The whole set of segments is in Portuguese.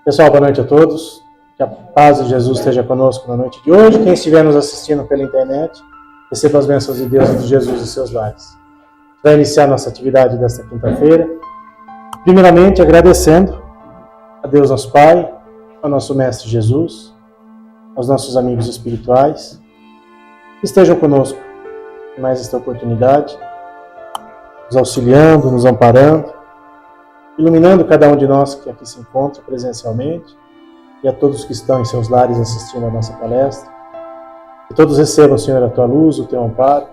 Pessoal, boa noite a todos. Que a paz de Jesus esteja conosco na noite de hoje. Quem estiver nos assistindo pela internet, receba as bênçãos de Deus e de Jesus em seus lares. Vai iniciar nossa atividade desta quinta-feira. Primeiramente, agradecendo a Deus nosso Pai, ao nosso Mestre Jesus, aos nossos amigos espirituais, que estejam conosco em mais esta oportunidade, nos auxiliando, nos amparando, iluminando cada um de nós que aqui se encontra presencialmente e a todos que estão em seus lares assistindo a nossa palestra. Que todos recebam, Senhor, a Tua luz, o Teu amparo.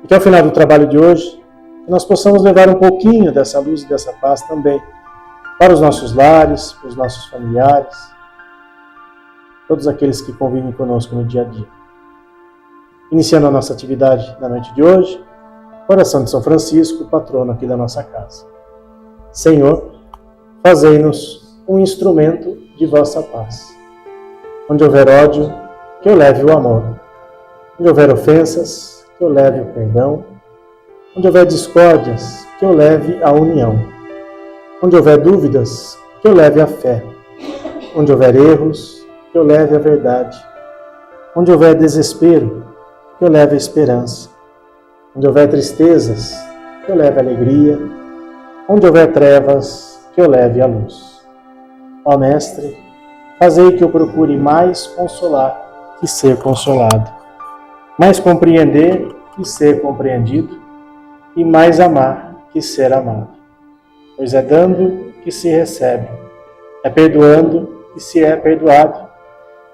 E que ao final do trabalho de hoje, que nós possamos levar um pouquinho dessa luz e dessa paz também para os nossos lares, para os nossos familiares, todos aqueles que convivem conosco no dia a dia. Iniciando a nossa atividade da noite de hoje, oração de São Francisco, patrono aqui da nossa casa. Senhor, fazei-nos um instrumento de vossa paz. Onde houver ódio, que eu leve o amor. Onde houver ofensas, que eu leve o perdão. Onde houver discórdias, que eu leve a união. Onde houver dúvidas, que eu leve a fé. Onde houver erros, que eu leve a verdade. Onde houver desespero, que eu leve a esperança. Onde houver tristezas, que eu leve a alegria. Onde houver trevas, que eu leve a luz. Ó Mestre, fazei que eu procure mais consolar que ser consolado, mais compreender que ser compreendido, e mais amar que ser amado. Pois é dando que se recebe, é perdoando que se é perdoado,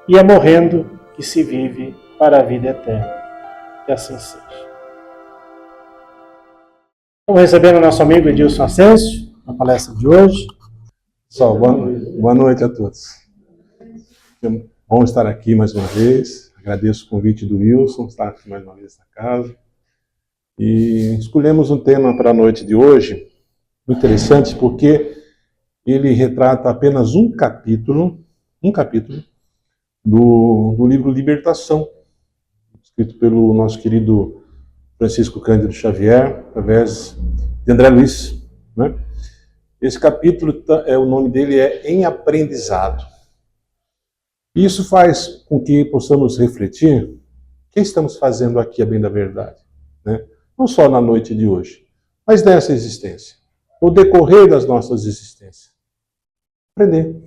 e é morrendo que se vive para a vida eterna. Que assim seja. Vamos recebendo o nosso amigo Edilson Ascencio, na palestra de hoje. Pessoal, boa noite a todos. É bom estar aqui mais uma vez. Agradeço o convite do Wilson, estar aqui mais uma vez na casa. E escolhemos um tema para a noite de hoje, muito interessante, porque ele retrata apenas um capítulo do livro Libertação, escrito pelo nosso querido Francisco Cândido Xavier, através de André Luiz, né? Esse capítulo, o nome dele é Em Aprendizado. E isso faz com que possamos refletir o que estamos fazendo aqui, a bem da verdade, né? Não só na noite de hoje, mas nessa existência, no decorrer das nossas existências. Aprender.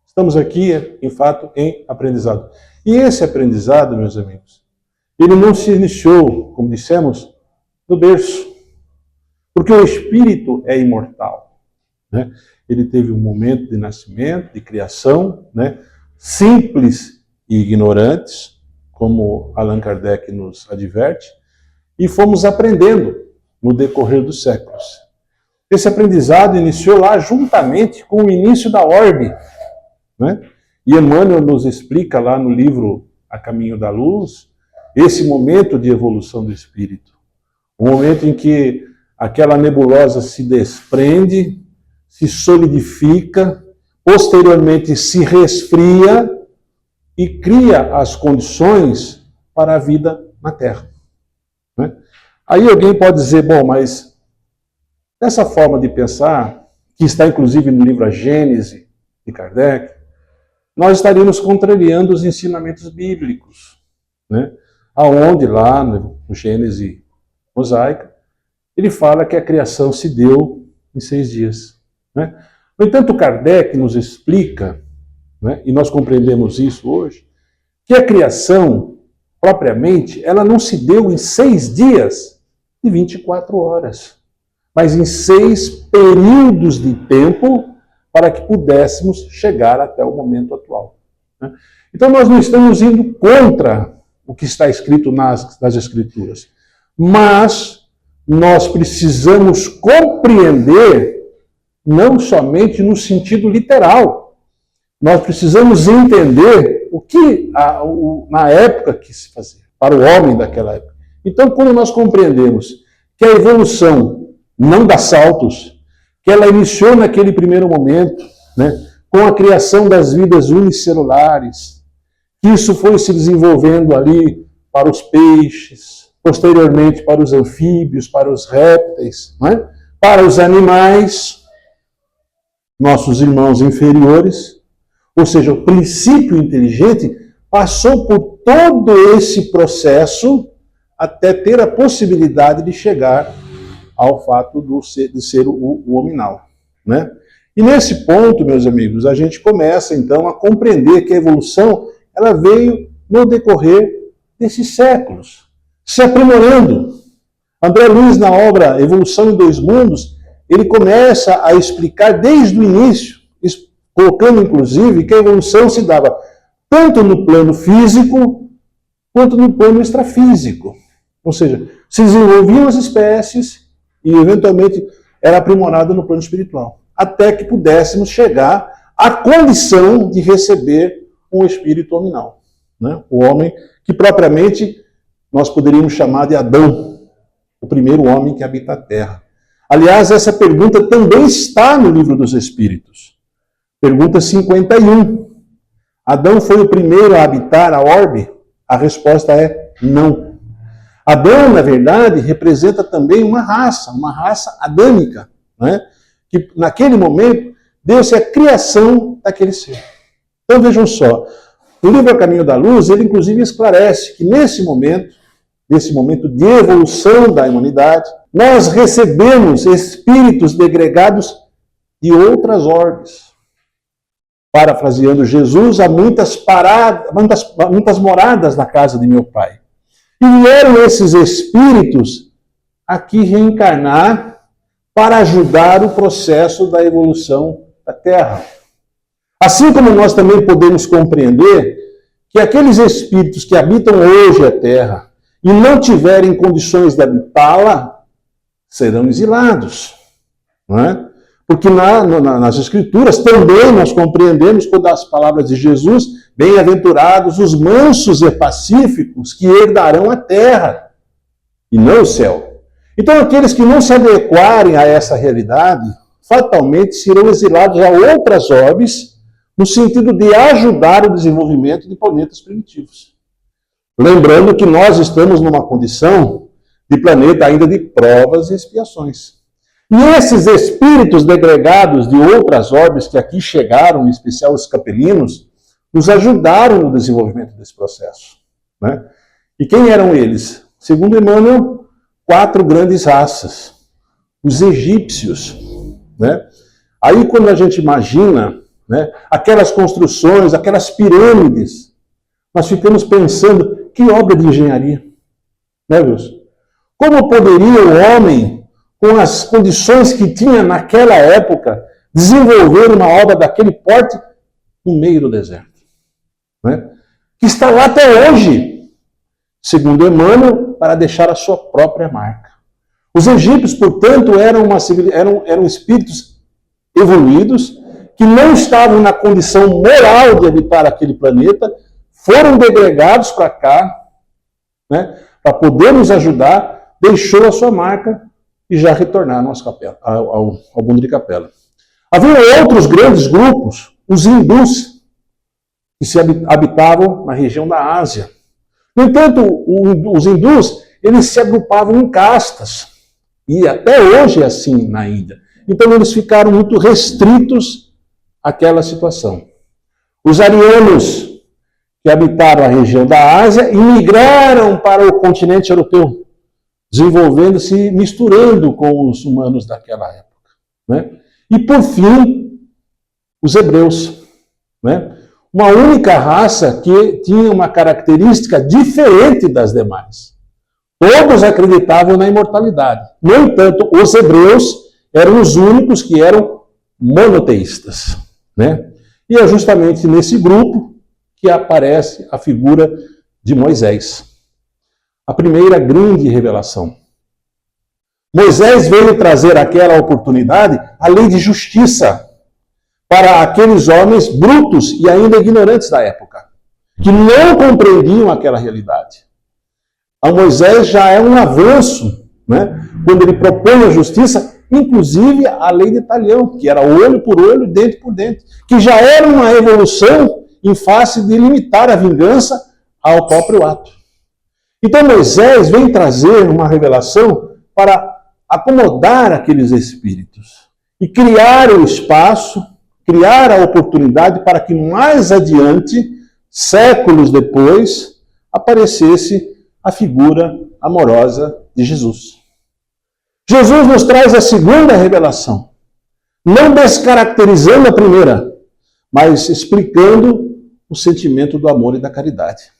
Estamos aqui, em fato, em aprendizado. E esse aprendizado, meus amigos, ele não se iniciou, como dissemos, no berço. Porque o espírito é imortal, né? Ele teve um momento de nascimento, de criação, né? Simples e ignorantes, como Allan Kardec nos adverte, e fomos aprendendo no decorrer dos séculos. Esse aprendizado iniciou lá juntamente com o início da orbe, né? E Emmanuel nos explica lá no livro A Caminho da Luz, esse momento de evolução do espírito. Um momento em que aquela nebulosa se desprende, se solidifica, posteriormente se resfria e cria as condições para a vida na Terra, né? Aí alguém pode dizer, bom, mas dessa forma de pensar, que está inclusive no livro A Gênese, de Kardec, nós estaríamos contrariando os ensinamentos bíblicos, né? Aonde lá no Gênese mosaica, ele fala que a criação se deu em 6 dias, né? No entanto, Kardec nos explica, né, e nós compreendemos isso hoje, que a criação, propriamente, ela não se deu em 6 dias de 24 horas, mas em 6 períodos de tempo para que pudéssemos chegar até o momento atual, né? Então nós não estamos indo contra o que está escrito nas Escrituras, mas nós precisamos compreender não somente no sentido literal. Nós precisamos entender o que na época que se fazia, para o homem daquela época. Então, quando nós compreendemos que a evolução não dá saltos, que ela iniciou naquele primeiro momento, né, com a criação das vidas unicelulares, que isso foi se desenvolvendo ali para os peixes, posteriormente para os anfíbios, para os répteis, né, para os animais. nossos irmãos inferiores, ou seja, o princípio inteligente passou por todo esse processo até ter a possibilidade de chegar ao fato de ser o hominal, né? E nesse ponto, meus amigos, a gente começa então a compreender que a evolução ela veio no decorrer desses séculos, se aprimorando. André Luiz, na obra Evolução em Dois Mundos, ele começa a explicar desde o início, colocando inclusive que a evolução se dava tanto no plano físico quanto no plano extrafísico. Ou seja, se desenvolviam as espécies e eventualmente era aprimorado no plano espiritual, até que pudéssemos chegar à condição de receber um espírito hominal, né? O homem que propriamente nós poderíamos chamar de Adão, o primeiro homem que habita a Terra. Aliás, essa pergunta também está no Livro dos Espíritos. Pergunta 51. Adão foi o primeiro a habitar a orbe? A resposta é não. Adão, na verdade, representa também uma raça adâmica, né? Que naquele momento deu-se a criação daquele ser. Então vejam só, no livro A Caminho da Luz, ele inclusive esclarece que nesse momento de evolução da humanidade, nós recebemos espíritos degregados de outras orbes. Parafraseando Jesus, há muitas moradas na casa de meu Pai. E vieram esses espíritos aqui reencarnar para ajudar o processo da evolução da Terra. Assim como nós também podemos compreender que aqueles espíritos que habitam hoje a Terra e não tiverem condições de habitá-la, serão exilados, não é? Porque nas Escrituras também nós compreendemos quando as palavras de Jesus, bem-aventurados os mansos e pacíficos que herdarão a terra e não o céu. Então aqueles que não se adequarem a essa realidade, fatalmente serão exilados a outras orbes, no sentido de ajudar o desenvolvimento de planetas primitivos. Lembrando que nós estamos numa condição de planeta ainda de provas e expiações. E esses espíritos degregados de outras orbes que aqui chegaram, em especial os capelinos, nos ajudaram no desenvolvimento desse processo, né? E quem eram eles? Segundo Emmanuel, 4 grandes raças. Os egípcios, né? Aí quando a gente imagina, né, aquelas construções, aquelas pirâmides, nós ficamos pensando, que obra de engenharia, né, Wilson? Como poderia o homem, com as condições que tinha naquela época, desenvolver uma obra daquele porte no meio do deserto, né? Que está lá até hoje, segundo Emmanuel, para deixar a sua própria marca. Os egípcios, portanto, eram espíritos evoluídos, que não estavam na condição moral de habitar aquele planeta, foram degregados para cá, né, para poder nos ajudar, deixou a sua marca e já retornaram ao mundo de capela. Havia outros grandes grupos, os hindus, que se habitavam na região da Ásia. No entanto, os hindus, eles se agrupavam em castas, e até hoje é assim na Índia. Então eles ficaram muito restritos àquela situação. Os arianos, que habitaram a região da Ásia, migraram para o continente europeu, desenvolvendo-se, misturando com os humanos daquela época, né? E, por fim, os hebreus, né? Uma única raça que tinha uma característica diferente das demais. Todos acreditavam na imortalidade. No entanto, os hebreus eram os únicos que eram monoteístas, né? E é justamente nesse grupo que aparece a figura de Moisés. A primeira grande revelação. Moisés veio trazer àquela oportunidade a lei de justiça para aqueles homens brutos e ainda ignorantes da época, que não compreendiam aquela realidade. A Moisés já é um avanço, né, quando ele propõe a justiça, inclusive a lei de talião, que era olho por olho, dente por dente, que já era uma evolução em face de limitar a vingança ao próprio ato. Então Moisés vem trazer uma revelação para acomodar aqueles espíritos e criar o espaço, criar a oportunidade para que mais adiante, séculos depois, aparecesse a figura amorosa de Jesus. Jesus nos traz a segunda revelação, não descaracterizando a primeira, mas explicando o sentimento do amor e da caridade.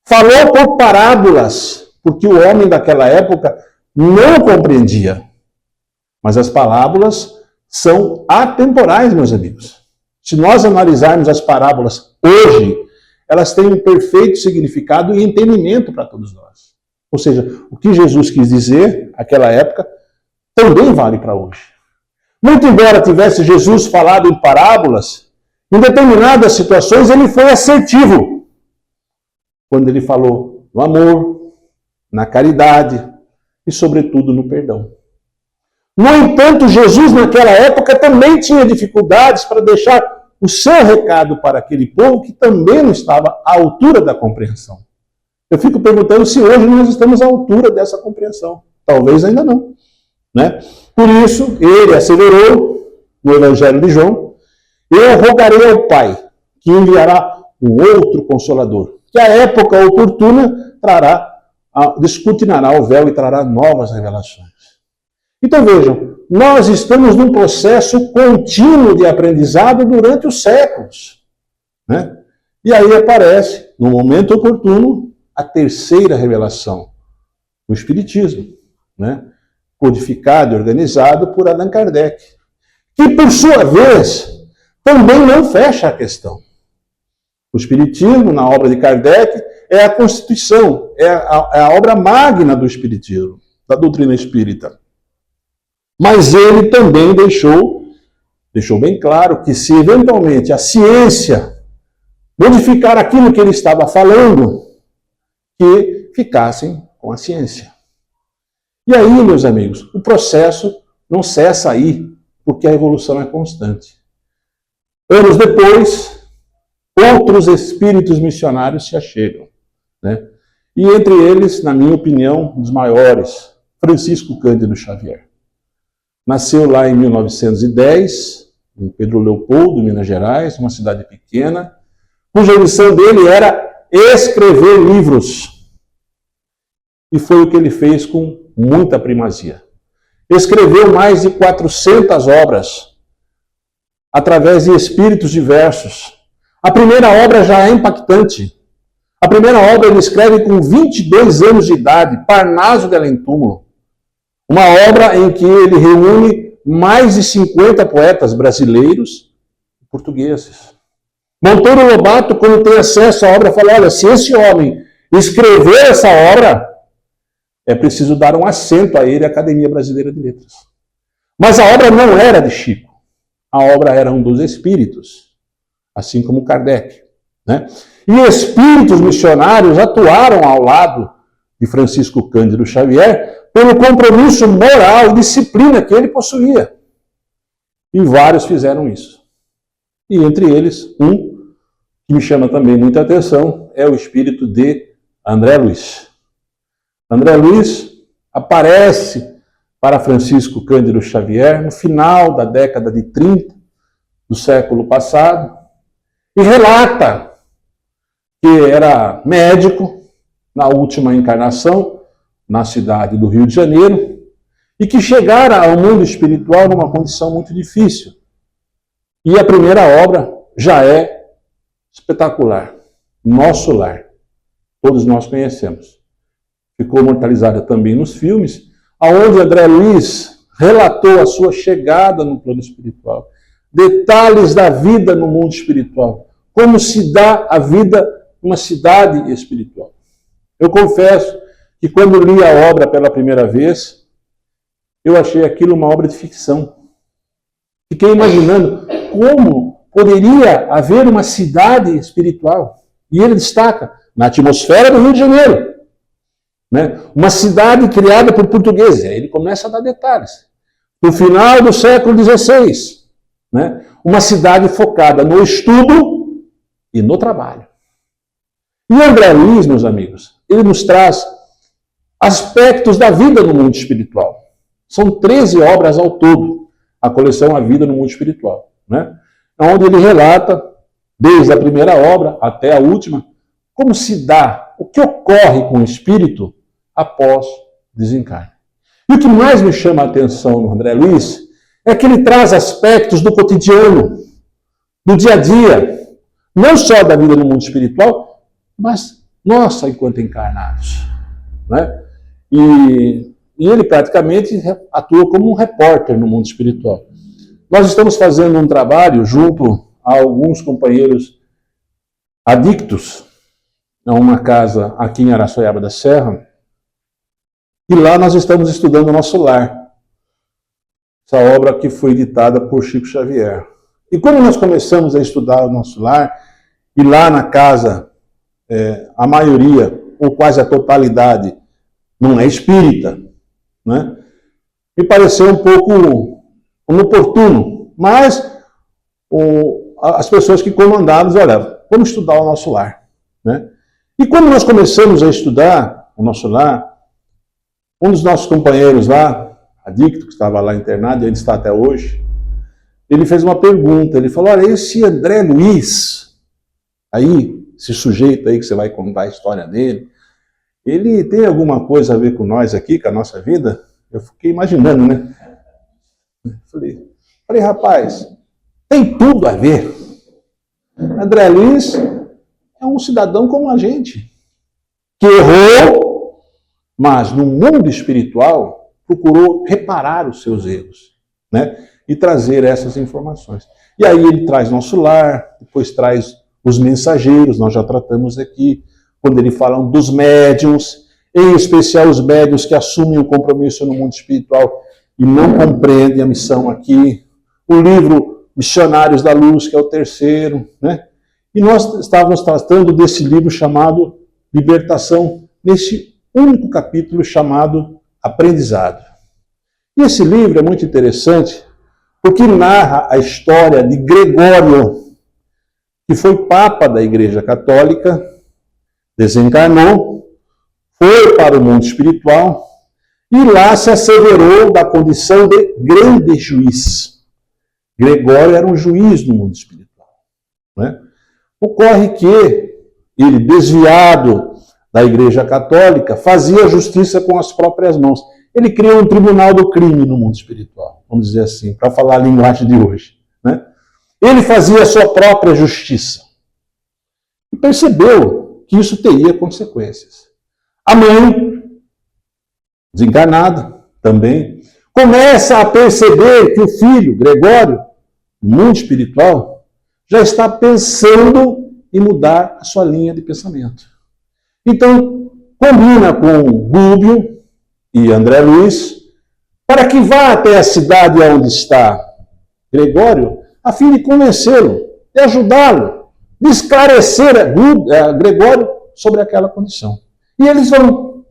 Falou por parábolas, porque o homem daquela época não compreendia. Mas as parábolas são atemporais, meus amigos. Se nós analisarmos as parábolas hoje, elas têm um perfeito significado e entendimento para todos nós. Ou seja, o que Jesus quis dizer naquela época também vale para hoje. Muito embora tivesse Jesus falado em parábolas, em determinadas situações ele foi assertivo. Quando ele falou no amor, na caridade e, sobretudo, no perdão. No entanto, Jesus naquela época também tinha dificuldades para deixar o seu recado para aquele povo que também não estava à altura da compreensão. Eu fico perguntando se hoje nós estamos à altura dessa compreensão. Talvez ainda não. Né? Por isso, ele asseverou no Evangelho de João: eu rogarei ao Pai que enviará um outro Consolador, que à época oportuna descortinará o véu e trará novas revelações. Então vejam, nós estamos num processo contínuo de aprendizado durante os séculos. Né? E aí aparece, no momento oportuno, a terceira revelação, o Espiritismo, né? Codificado e organizado por Allan Kardec, que por sua vez também não fecha a questão. O Espiritismo, na obra de Kardec, é a constituição, é a obra magna do Espiritismo, da doutrina espírita. Mas ele também deixou bem claro que se eventualmente a ciência modificar aquilo que ele estava falando, que ficassem com a ciência. E aí, meus amigos, o processo não cessa aí, porque a evolução é constante. Anos depois, outros espíritos missionários se achegam. Né? E entre eles, na minha opinião, um dos maiores, Francisco Cândido Xavier. Nasceu lá em 1910, em Pedro Leopoldo, Minas Gerais, uma cidade pequena, cuja missão dele era escrever livros. E foi o que ele fez com muita primazia. Escreveu mais de 400 obras, através de espíritos diversos. A primeira obra já é impactante. A primeira obra ele escreve com 22 anos de idade, Parnaso de Além Túmulo. Uma obra em que ele reúne mais de 50 poetas brasileiros e portugueses. Monteiro Lobato, quando tem acesso à obra, fala: olha, se esse homem escreveu essa obra, é preciso dar um assento a ele à Academia Brasileira de Letras. Mas a obra não era de Chico. A obra era um dos espíritos, assim como Kardec. Né? E espíritos missionários atuaram ao lado de Francisco Cândido Xavier pelo compromisso moral e disciplina que ele possuía. E vários fizeram isso. E entre eles, um que me chama também muita atenção é o espírito de André Luiz. André Luiz aparece para Francisco Cândido Xavier no final da década de 30 do século passado e relata que era médico na última encarnação na cidade do Rio de Janeiro e que chegara ao mundo espiritual numa condição muito difícil. E a primeira obra já é espetacular, Nosso Lar. Todos nós conhecemos. Ficou imortalizada também nos filmes, aonde André Luiz relatou a sua chegada no plano espiritual, detalhes da vida no mundo espiritual, como se dá a vida numa cidade espiritual. Eu confesso que quando li a obra pela primeira vez, eu achei aquilo uma obra de ficção. Fiquei imaginando como poderia haver uma cidade espiritual. E ele destaca, na atmosfera do Rio de Janeiro, né? Uma cidade criada por portugueses. Aí ele começa a dar detalhes. No final do século XVI, né? Uma cidade focada no estudo e no trabalho. E André Luiz, meus amigos, ele nos traz aspectos da vida no mundo espiritual. São 13 obras ao todo. a coleção A Vida no Mundo Espiritual, né? Onde ele relata, desde a primeira obra até a última, como se dá, o que ocorre com o espírito após o desencarne. E o que mais me chama a atenção no André Luiz é que ele traz aspectos do cotidiano, do dia a dia, não só da vida no mundo espiritual, mas nossa enquanto encarnados, né? E ele praticamente atua como um repórter no mundo espiritual. Nós estamos fazendo um trabalho junto a alguns companheiros adictos a uma casa aqui em Araçoiaba da Serra, e lá nós estamos estudando o Nosso Lar, essa obra que foi editada por Chico Xavier. E quando nós começamos a estudar o Nosso Lar, e lá na casa, a maioria, ou quase a totalidade, não é espírita, né? Me pareceu um pouco inoportuno, mas as pessoas que comandavam, olha, vamos estudar o Nosso Lar, né? E quando nós começamos a estudar o Nosso Lar, um dos nossos companheiros lá, adicto, que estava lá internado, e ainda está até hoje, ele fez uma pergunta, ele falou, olha, esse André Luiz, aí, esse sujeito aí que você vai contar a história dele, ele tem alguma coisa a ver com nós aqui, com a nossa vida? Eu fiquei imaginando, né? Falei, rapaz, tem tudo a ver. André Luiz é um cidadão como a gente, que errou, mas no mundo espiritual procurou reparar os seus erros, né? E trazer essas informações. E aí ele traz Nosso Lar, depois traz os mensageiros, nós já tratamos aqui, quando ele fala dos médiuns, em especial os médiuns que assumem o compromisso no mundo espiritual e não compreendem a missão aqui. O livro Missionários da Luz, que é o terceiro, né? E nós estávamos tratando desse livro chamado Libertação, nesse único capítulo chamado Aprendizado. E esse livro é muito interessante, porque narra a história de Gregório, que foi Papa da Igreja Católica, desencarnou, foi para o mundo espiritual e lá se asseverou da condição de grande juiz. Gregório era um juiz no mundo espiritual, né? Ocorre que ele, desviado da Igreja Católica, fazia justiça com as próprias mãos. Ele criou um tribunal do crime no mundo espiritual, vamos dizer assim, para falar a linguagem de hoje, né? Ele fazia a sua própria justiça e percebeu que isso teria consequências. A mãe, desencarnada também, começa a perceber que o filho, Gregório, no mundo espiritual, já está pensando em mudar a sua linha de pensamento. Então, combina com Gúbio e André Luiz para que vá até a cidade onde está Gregório, a fim de convencê-lo, de ajudá-lo, de esclarecer a Gregório sobre aquela condição. E eles vão,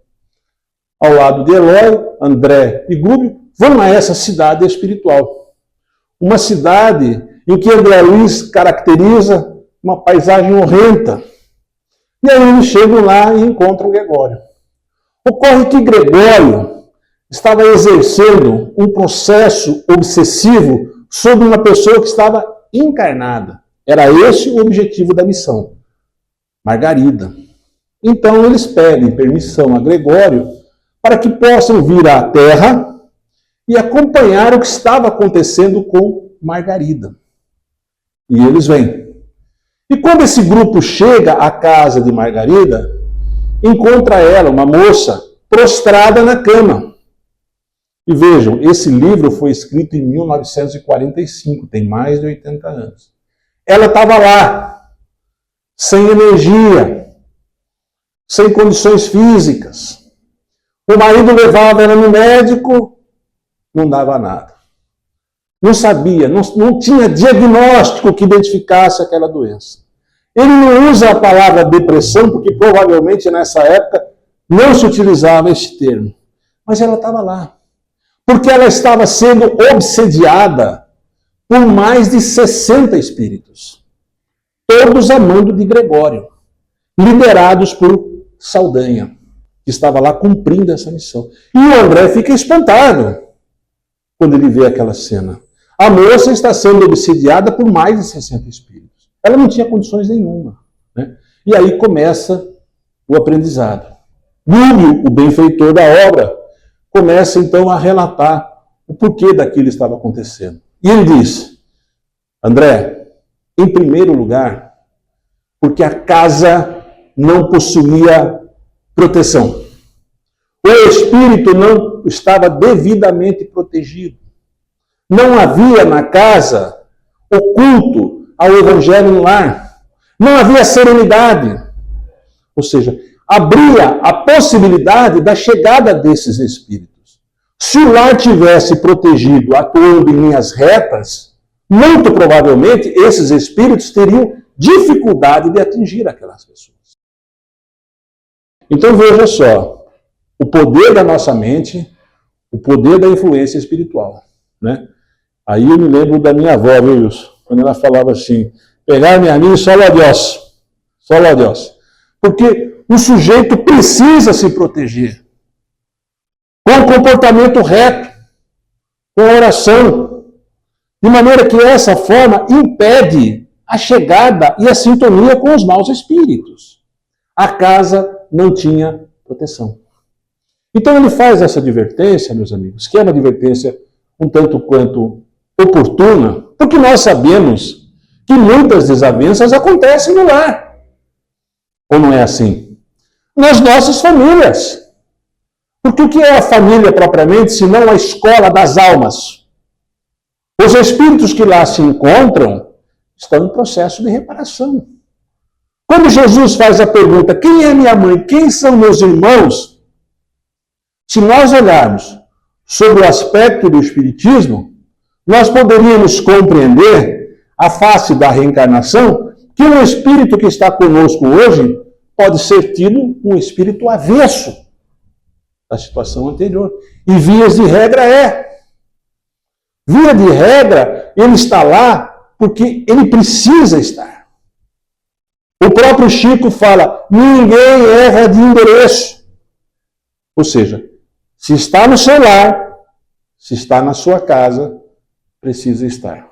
ao lado de Eloy, André e Gúbio, vão a essa cidade espiritual. Uma cidade em que André Luiz caracteriza uma paisagem horrenda. E aí eles chegam lá e encontram Gregório. Ocorre que Gregório estava exercendo um processo obsessivo sobre uma pessoa que estava encarnada. Era esse o objetivo da missão. Margarida. Então eles pedem permissão a Gregório para que possam vir à Terra e acompanhar o que estava acontecendo com Margarida. E eles vêm. E quando esse grupo chega à casa de Margarida, encontra ela, uma moça, prostrada na cama. E vejam, esse livro foi escrito em 1945, tem mais de 80 anos. Ela estava lá, sem energia, sem condições físicas. O marido levava ela no médico, não dava nada. Não sabia, não tinha diagnóstico que identificasse aquela doença. Ele não usa a palavra depressão, porque provavelmente nessa época não se utilizava esse termo. Mas ela estava lá. Porque ela estava sendo obsediada por mais de 60 espíritos. Todos amando de Gregório. Liderados por Saldanha, que estava lá cumprindo essa missão. E o André fica espantado quando ele vê aquela cena. A moça está sendo obsidiada por mais de 60 espíritos. Ela não tinha condições nenhuma, né? E aí começa o aprendizado. Lúcio, o benfeitor da obra, começa então a relatar o porquê daquilo estava acontecendo. E ele diz: André, em primeiro lugar, porque a casa não possuía proteção. O espírito não estava devidamente protegido. Não havia na casa o culto ao evangelho no lar. Não havia serenidade. Ou seja, abria a possibilidade da chegada desses espíritos. Se o lar tivesse protegido, atuando em linhas retas, muito provavelmente esses espíritos teriam dificuldade de atingir aquelas pessoas. Então veja só, o poder da nossa mente, o poder da influência espiritual, né? Aí eu me lembro da minha avó, viu, Wilson? Quando ela falava assim, pegar-me a mim, solo a Deus. Solo a Deus. Porque o sujeito precisa se proteger. Com comportamento reto, com oração. De maneira que essa forma impede a chegada e a sintonia com os maus espíritos. A casa não tinha proteção. Então ele faz essa advertência, meus amigos, que é uma advertência um tanto quanto oportuna, porque nós sabemos que muitas desavenças acontecem no lar. Ou não é assim? Nas nossas famílias. Porque o que é a família propriamente, se não a escola das almas? Os espíritos que lá se encontram estão em processo de reparação. Quando Jesus faz a pergunta, quem é minha mãe, quem são meus irmãos? Se nós olharmos sobre o aspecto do espiritismo, nós poderíamos compreender a face da reencarnação, que um espírito que está conosco hoje pode ser tido um espírito avesso da situação anterior. E vias de regra é. Via de regra, ele está lá porque ele precisa estar. O próprio Chico fala, ninguém erra de endereço. Ou seja, se está no seu lar, se está na sua casa, precisa estar.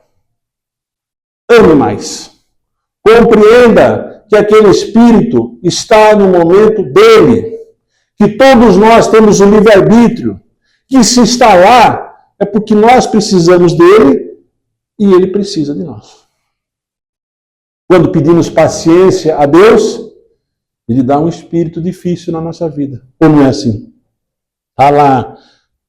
Ame mais. Compreenda que aquele espírito está no momento dele, que todos nós temos o livre-arbítrio, que se está lá é porque nós precisamos dele e ele precisa de nós. Quando pedimos paciência a Deus, ele dá um espírito difícil na nossa vida. Ou não é assim? Está lá,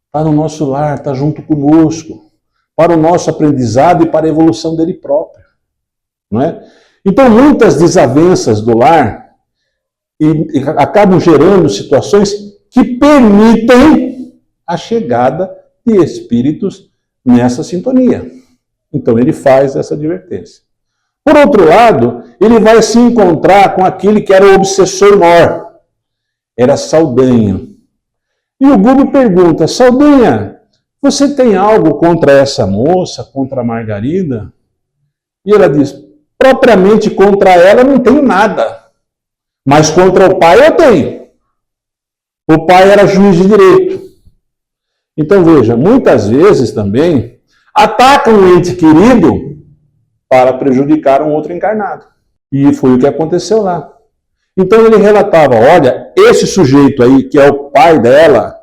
está no nosso lar, está junto conosco, para o nosso aprendizado e para a evolução dele próprio. Não é? Então, muitas desavenças do lar acabam gerando situações que permitem a chegada de espíritos nessa sintonia. Então, ele faz essa advertência. Por outro lado, ele vai se encontrar com aquele que era o obsessor mor. Era Saldanha. E o Gubo pergunta, Saldanha, você tem algo contra essa moça, contra a Margarida? E ela diz, propriamente contra ela não tenho nada, mas contra o pai eu tenho. O pai era juiz de direito. Então veja, muitas vezes também atacam um ente querido para prejudicar um outro encarnado. E foi o que aconteceu lá. Então ele relatava, olha, esse sujeito aí, que é o pai dela,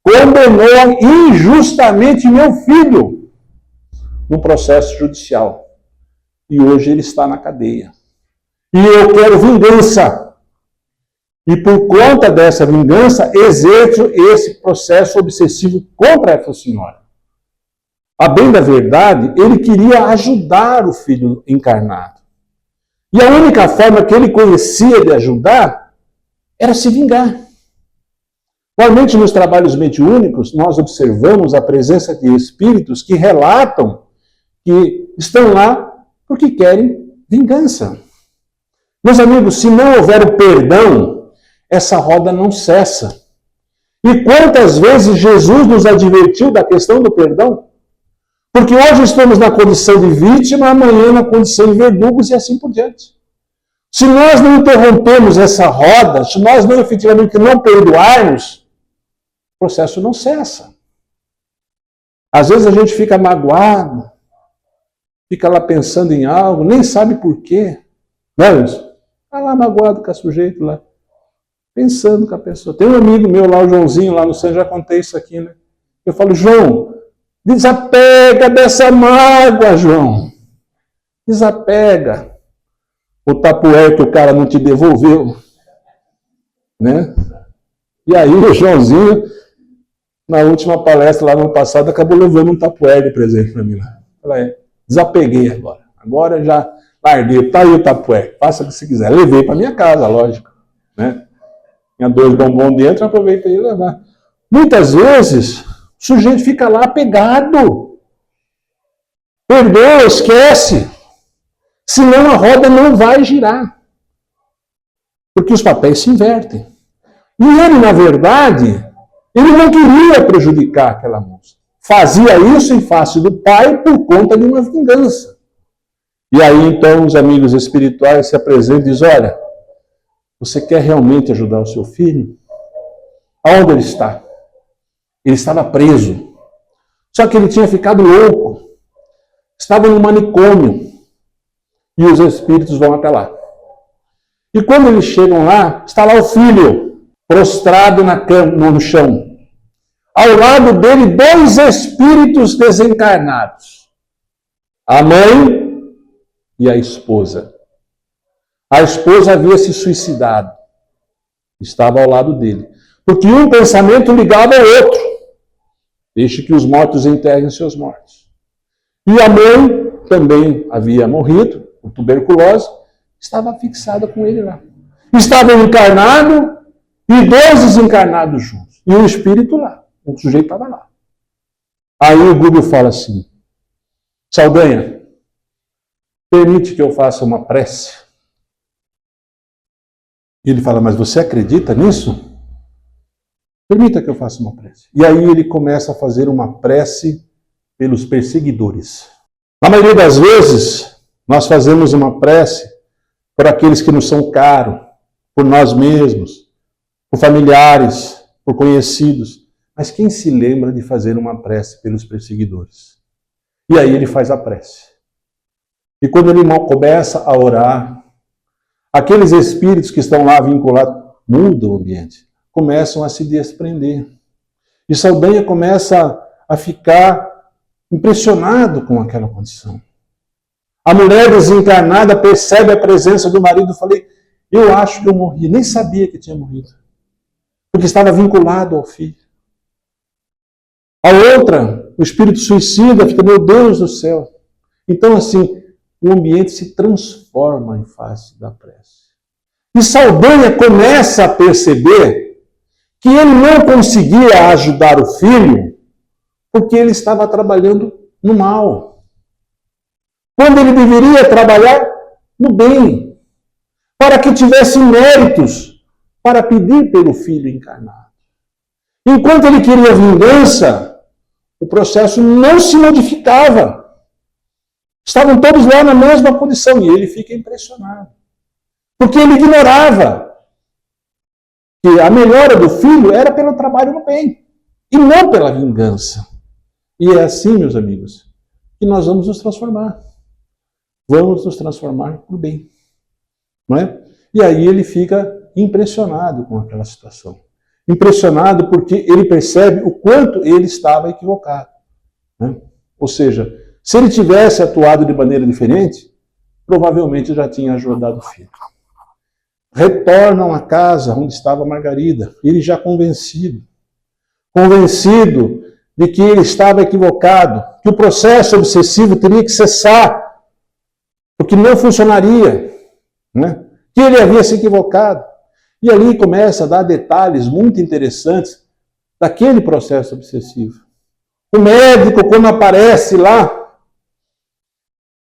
condenou injustamente meu filho no processo judicial. E hoje ele está na cadeia. E eu quero vingança. E por conta dessa vingança, exerço esse processo obsessivo contra essa senhora. A bem da verdade, ele queria ajudar o filho encarnado. E a única forma que ele conhecia de ajudar era se vingar. Atualmente, nos trabalhos mediúnicos, nós observamos a presença de espíritos que relatam que estão lá porque querem vingança. Meus amigos, se não houver o perdão, essa roda não cessa. E quantas vezes Jesus nos advertiu da questão do perdão? Porque hoje estamos na condição de vítima, amanhã na condição de verdugos e assim por diante. Se nós não interrompemos essa roda, se nós não efetivamente não perdoarmos, o processo não cessa. Às vezes a gente fica magoado, fica lá pensando em algo, nem sabe por quê. Não é isso? Está lá magoado com o sujeito lá, pensando com a pessoa. Tem um amigo meu lá, o Joãozinho, lá no centro, já contei isso aqui, né? Eu falo, João, desapega dessa mágoa, João. Desapega. O tapué que o cara não te devolveu, né? E aí o Joãozinho, na última palestra lá no ano passado, acabou levando um tapué de presente para mim lá. Falei, desapeguei agora. Agora já larguei, tá aí o tapué, faça o que você quiser. Levei para minha casa, lógico, né? Tinha 2 bombons dentro, aproveitei e levar. Muitas vezes, o sujeito fica lá apegado. Perdoa, esquece. Senão a roda não vai girar. Porque os papéis se invertem. E ele, na verdade, ele não queria prejudicar aquela moça. Fazia isso em face do pai por conta de uma vingança. E aí, então, os amigos espirituais se apresentam e dizem, olha, você quer realmente ajudar o seu filho? Aonde ele está? Ele estava preso. Só que ele tinha ficado louco. Estava no manicômio. E os espíritos vão até lá. E quando eles chegam lá, está lá o filho, prostrado na cama, no chão. Ao lado dele, 2 espíritos desencarnados. A mãe e a esposa. A esposa havia se suicidado. Estava ao lado dele. Porque um pensamento ligava ao outro. Deixe que os mortos enterrem seus mortos. E a mãe também havia morrido, por tuberculose, estava fixada com ele lá. Estava encarnado e 2 desencarnados juntos. E o espírito lá. O sujeito estava lá. Aí o Google fala assim, Saldanha, permite que eu faça uma prece? E ele fala, mas você acredita nisso? Permita que eu faça uma prece. E aí ele começa a fazer uma prece pelos perseguidores. Na maioria das vezes, nós fazemos uma prece por aqueles que nos são caros, por nós mesmos, por familiares, por conhecidos. Mas quem se lembra de fazer uma prece pelos perseguidores? E aí ele faz a prece. E quando ele começa a orar, aqueles espíritos que estão lá vinculados mudam o ambiente, começam a se desprender. E Saldanha começa a ficar impressionado com aquela condição. A mulher desencarnada percebe a presença do marido e fala, eu acho que eu morri, nem sabia que tinha morrido, porque estava vinculado ao filho. A outra, o espírito suicida, fica, meu Deus do céu. Então, assim, o ambiente se transforma em face da prece. E Saldanha começa a perceber que ele não conseguia ajudar o filho porque ele estava trabalhando no mal. Quando ele deveria trabalhar no bem, para que tivesse méritos para pedir pelo filho encarnado. Enquanto ele queria vingança, o processo não se modificava. Estavam todos lá na mesma condição e ele fica impressionado. Porque ele ignorava que a melhora do filho era pelo trabalho no bem e não pela vingança. E é assim, meus amigos, que nós vamos nos transformar. Vamos nos transformar no bem. Não é? E aí ele fica impressionado com aquela situação. Impressionado porque ele percebe o quanto ele estava equivocado. Né? Ou seja, se ele tivesse atuado de maneira diferente, provavelmente já tinha ajudado o filho. Retornam à casa onde estava Margarida, ele já convencido de que ele estava equivocado, que o processo obsessivo teria que cessar, porque não funcionaria, né? Que ele havia se equivocado. E ali começa a dar detalhes muito interessantes daquele processo obsessivo. O médico, quando aparece lá,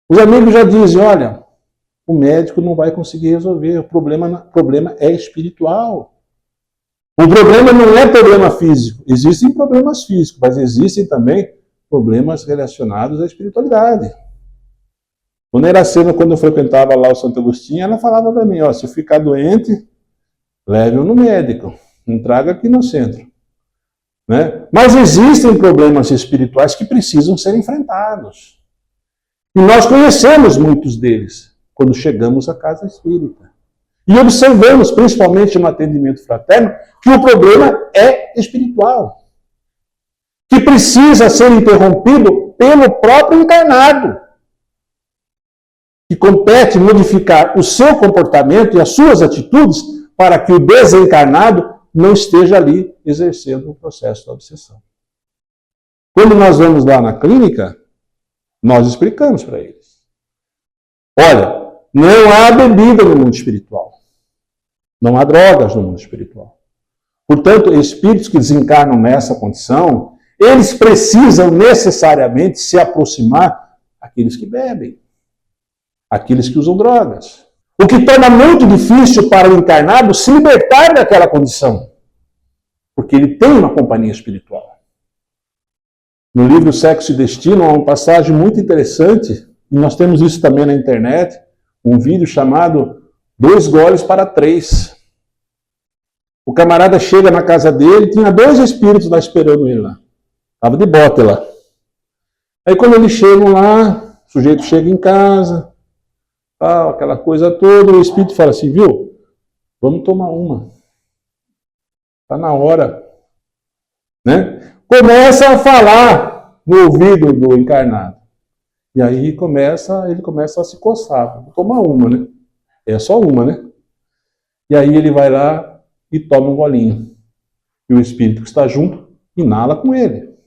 os amigos já dizem, olha, o médico não vai conseguir resolver, o problema é espiritual. O problema não é problema físico. Existem problemas físicos, mas existem também problemas relacionados à espiritualidade. Dona Iracema, quando eu frequentava lá o Santo Agostinho, ela falava para mim, ó, se eu ficar doente, leve-o no médico, não traga aqui no centro. Né? Mas existem problemas espirituais que precisam ser enfrentados. E nós conhecemos muitos deles quando chegamos à casa espírita. E observamos, principalmente no atendimento fraterno, que o problema é espiritual, que precisa ser interrompido pelo próprio encarnado, que compete modificar o seu comportamento e as suas atitudes para que o desencarnado não esteja ali exercendo o processo da obsessão. Quando nós vamos lá na clínica, nós explicamos para eles. Olha, não há bebida no mundo espiritual. Não há drogas no mundo espiritual. Portanto, espíritos que desencarnam nessa condição, eles precisam necessariamente se aproximar daqueles que bebem, aqueles que usam drogas. O que torna muito difícil para o encarnado se libertar daquela condição, porque ele tem uma companhia espiritual. No livro Sexo e Destino há uma passagem muito interessante, e nós temos isso também na internet, um vídeo chamado 2 goles para 3. O camarada chega na casa dele, tinha 2 espíritos lá esperando ele lá. Estava de bote lá. Aí quando eles chegam lá, o sujeito chega em casa, tal, aquela coisa toda, o espírito fala assim, viu, vamos tomar uma. Está na hora. Né? Começa a falar no ouvido do encarnado. E aí ele começa a se coçar. Vou tomar uma, né? É só uma, né? E aí ele vai lá e toma um golinho. E o espírito que está junto inala com ele.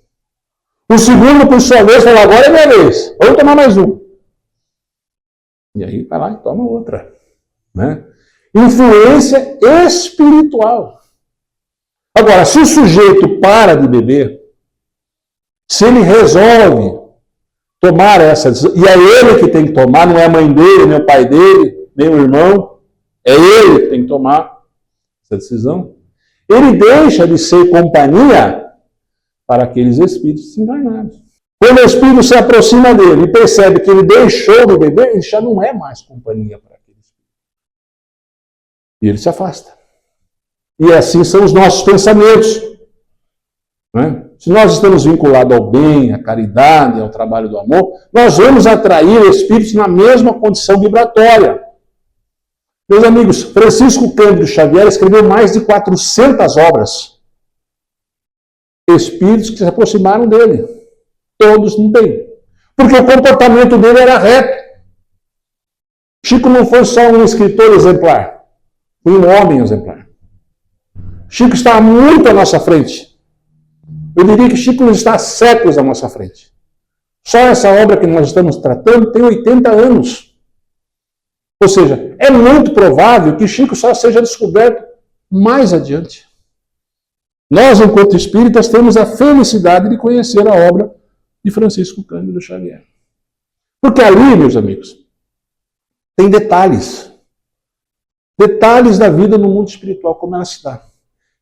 O segundo, por sua vez, fala, agora é minha vez. Vamos tomar mais um. E aí vai lá e toma outra. Né? Influência espiritual. Agora, se o sujeito para de beber, se ele resolve tomar essa decisão, e é ele que tem que tomar, não é a mãe dele, nem o pai dele, nem o irmão, é ele que tem que tomar essa decisão, ele deixa de ser companhia para aqueles espíritos encarnados. Quando o espírito se aproxima dele e percebe que ele deixou de beber, ele já não é mais companhia para aquele espírito. E ele se afasta. E assim são os nossos pensamentos. Né? Se nós estamos vinculados ao bem, à caridade, ao trabalho do amor, nós vamos atrair espíritos na mesma condição vibratória. Meus amigos, Francisco Cândido Xavier escreveu mais de 400 obras. Espíritos que se aproximaram dele. Todos no bem. Porque o comportamento dele era reto. Chico não foi só um escritor exemplar. Foi um homem exemplar. Chico está muito à nossa frente. Eu diria que Chico está há séculos à nossa frente. Só essa obra que nós estamos tratando tem 80 anos. Ou seja, é muito provável que Chico só seja descoberto mais adiante. Nós, enquanto espíritas, temos a felicidade de conhecer a obra de Francisco Cândido Xavier. Porque ali, meus amigos, tem detalhes. Detalhes da vida no mundo espiritual, como ela se dá.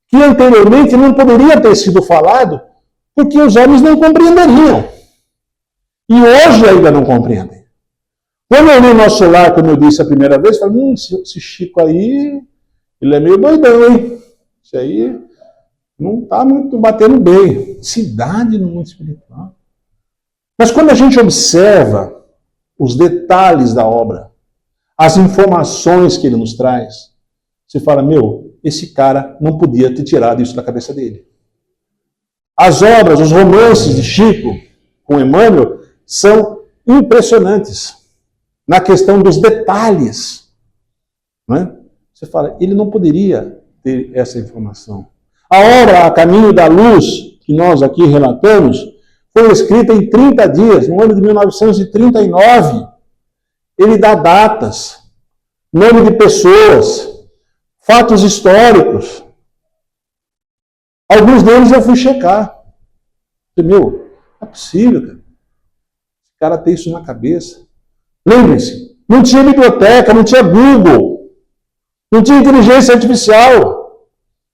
Que anteriormente não poderia ter sido falado, porque os homens não compreenderiam. E hoje ainda não compreendem. Quando eu li o nosso lar, como eu disse a primeira vez, eu falei, esse Chico aí, ele é meio doidão, hein? Isso aí não está muito batendo bem. Cidade no mundo espiritual. Mas quando a gente observa os detalhes da obra, as informações que ele nos traz, você fala, esse cara não podia ter tirado isso da cabeça dele. As obras, os romances de Chico com Emmanuel são impressionantes na questão dos detalhes. Não é? Você fala, ele não poderia ter essa informação. A obra A Caminho da Luz, que nós aqui relatamos, foi escrita em 30 dias, no ano de 1939. Ele dá datas, nome de pessoas, fatos históricos. Alguns deles eu fui checar. Não é possível, cara. Esse cara tem isso na cabeça. Lembre-se, não tinha biblioteca, não tinha Google, não tinha inteligência artificial.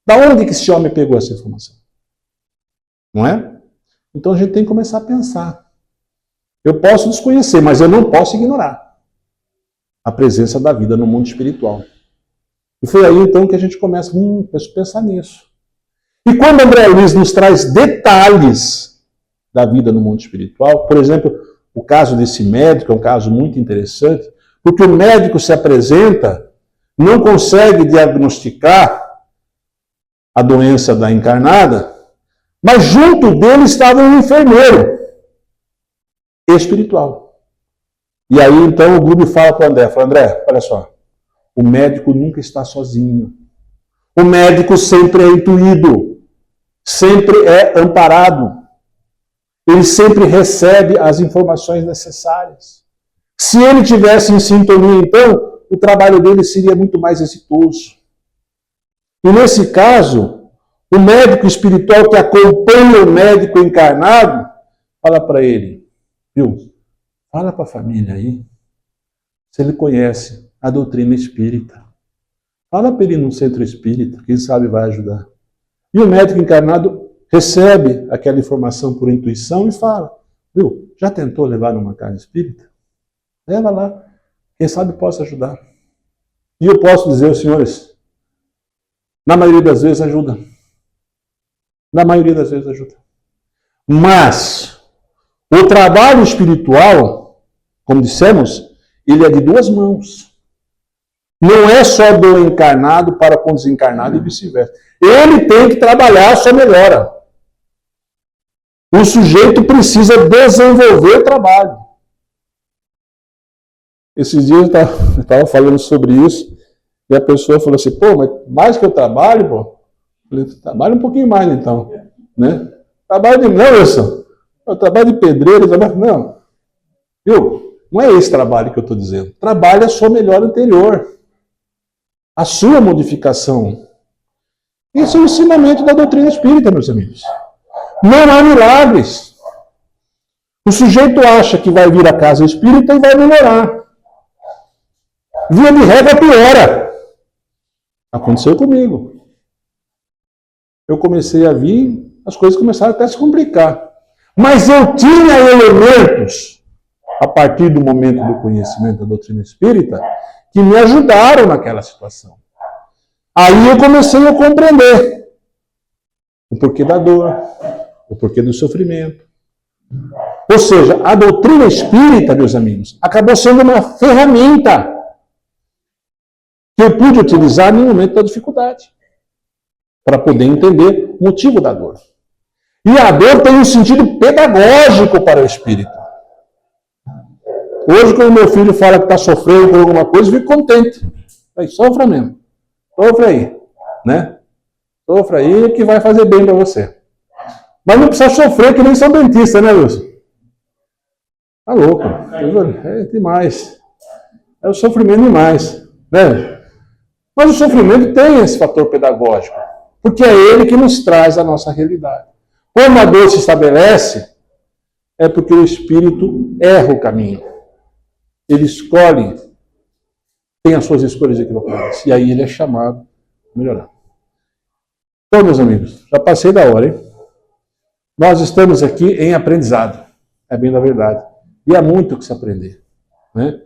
Da onde que esse homem pegou essa informação? Não é? Então a gente tem que começar a pensar. Eu posso desconhecer, mas eu não posso ignorar a presença da vida no mundo espiritual. E foi aí então que a gente começa a pensar nisso. E quando André Luiz nos traz detalhes da vida no mundo espiritual, por exemplo, o caso desse médico é um caso muito interessante, porque o médico se apresenta, não consegue diagnosticar a doença da encarnada, mas junto dele estava um enfermeiro espiritual. E aí então o Gruber fala para o André, André, olha só, o médico nunca está sozinho. O médico sempre é intuído, sempre é amparado. Ele sempre recebe as informações necessárias. Se ele tivesse em sintonia, então, o trabalho dele seria muito mais exitoso. E nesse caso, o médico espiritual que acompanha o médico encarnado, fala para ele, viu, fala para a família aí, se ele conhece a doutrina espírita. Fala para ele ir num centro espírita, quem sabe vai ajudar. E o médico encarnado recebe aquela informação por intuição e fala, viu, já tentou levar numa casa espírita? Leva lá, quem sabe possa ajudar. E eu posso dizer aos senhores, na maioria das vezes ajuda. Na maioria das vezes ajuda. Mas o trabalho espiritual, como dissemos, ele é de duas mãos. Não é só do encarnado para com o desencarnado e vice-versa. Ele tem que trabalhar a sua melhora. O sujeito precisa desenvolver o trabalho. Esses dias eu estava falando sobre isso e a pessoa falou assim, pô, mas mais que eu trabalho, pô? Eu falei, trabalha um pouquinho mais então. Né? Trabalho de... Não, Wilson. Eu trabalho de pedreiro, não. Viu? Não é esse trabalho que eu estou dizendo. Trabalhe a sua melhora interior. A sua modificação. Isso é o ensinamento da doutrina espírita, meus amigos. Não há milagres. O sujeito acha que vai vir à casa espírita e vai melhorar. Via de regra piora. Aconteceu comigo. Eu comecei a vir, as coisas começaram até a se complicar. Mas eu tinha elementos, a partir do momento do conhecimento da doutrina espírita, que me ajudaram naquela situação. Aí eu comecei a compreender o porquê da dor, o porquê do sofrimento. Ou seja, a doutrina espírita, meus amigos, acabou sendo uma ferramenta que eu pude utilizar no momento da dificuldade, para poder entender o motivo da dor. E a dor tem um sentido pedagógico para o espírito. Hoje, quando meu filho fala que está sofrendo por alguma coisa, eu fico contente. Aí, sofra mesmo. Sofra aí. Né? Sofra aí que vai fazer bem para você. Mas não precisa sofrer que nem São Dentista, né, Wilson? Tá louco. É demais. É o sofrimento demais. Né? Mas o sofrimento tem esse fator pedagógico. Porque é ele que nos traz a nossa realidade. Quando a dor se estabelece, é porque o espírito erra o caminho. Ele escolhe, tem as suas escolhas equivocadas. E aí ele é chamado a melhorar. Então, meus amigos, já passei da hora, hein? Nós estamos aqui em aprendizado. É bem da verdade. E há muito o que se aprender. Né?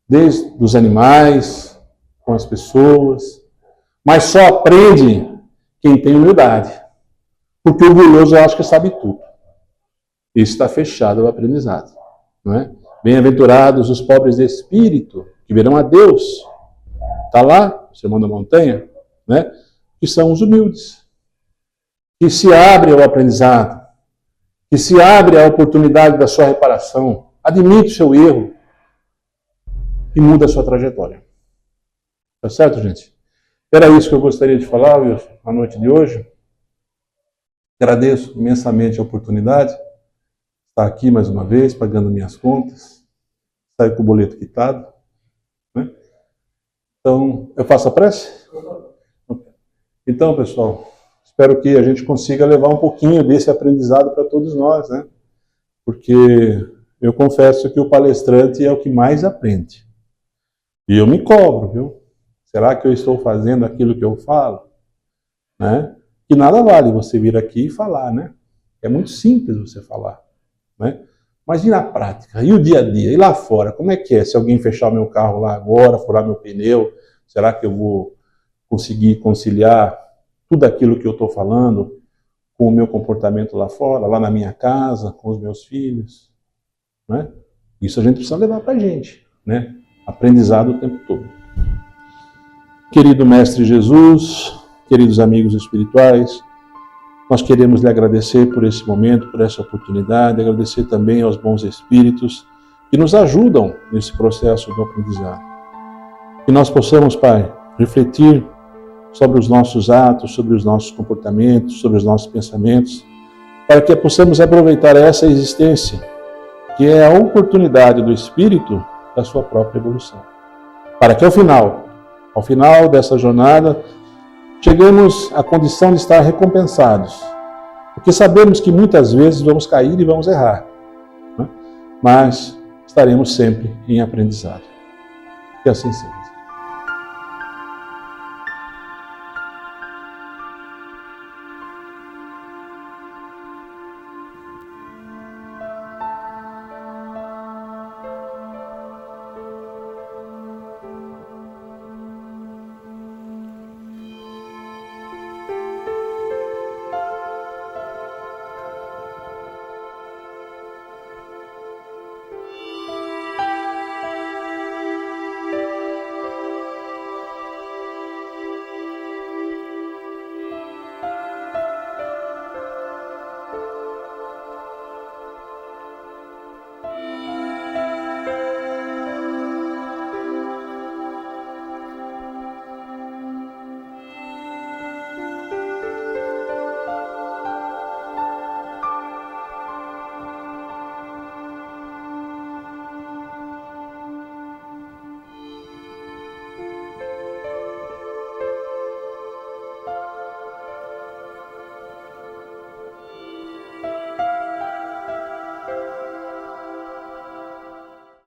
Desde os animais, com as pessoas. Mas só aprende quem tem humildade. Porque o orgulhoso acha que sabe tudo. Isso está fechado ao aprendizado. Não é? Bem-aventurados os pobres de espírito, que verão a Deus. Está lá, o Sermão da Montanha, né? Que são os humildes. Que se abrem ao aprendizado. Que se abre à oportunidade da sua reparação. Admite o seu erro. E muda a sua trajetória. Tá certo, gente? Era isso que eu gostaria de falar, Wilson, na noite de hoje. Agradeço imensamente a oportunidade de estar aqui mais uma vez, pagando minhas contas. Saio com o boleto quitado. Né? Então, eu faço a prece? Então, pessoal, espero que a gente consiga levar um pouquinho desse aprendizado para todos nós, né? Porque eu confesso que o palestrante é o que mais aprende. E eu me cobro, viu? Será que eu estou fazendo aquilo que eu falo? Né? Que nada vale você vir aqui e falar, né? É muito simples você falar, né? Mas e na prática? E o dia a dia? E lá fora? Como é que é? Se alguém fechar o meu carro lá agora, furar meu pneu, será que eu vou conseguir conciliar tudo aquilo que eu estou falando com o meu comportamento lá fora, lá na minha casa, com os meus filhos? Né? Isso a gente precisa levar para a gente, né? Aprendizado o tempo todo. Querido Mestre Jesus, queridos amigos espirituais, nós queremos lhe agradecer por esse momento, por essa oportunidade, agradecer também aos bons espíritos que nos ajudam nesse processo do aprendizado. Que nós possamos, Pai, refletir sobre os nossos atos, sobre os nossos comportamentos, sobre os nossos pensamentos, para que possamos aproveitar essa existência, que é a oportunidade do espírito da sua própria evolução. Para que ao final dessa jornada, chegamos à condição de estar recompensados. Porque sabemos que muitas vezes vamos cair e vamos errar, né? Mas estaremos sempre em aprendizado. Que assim seja.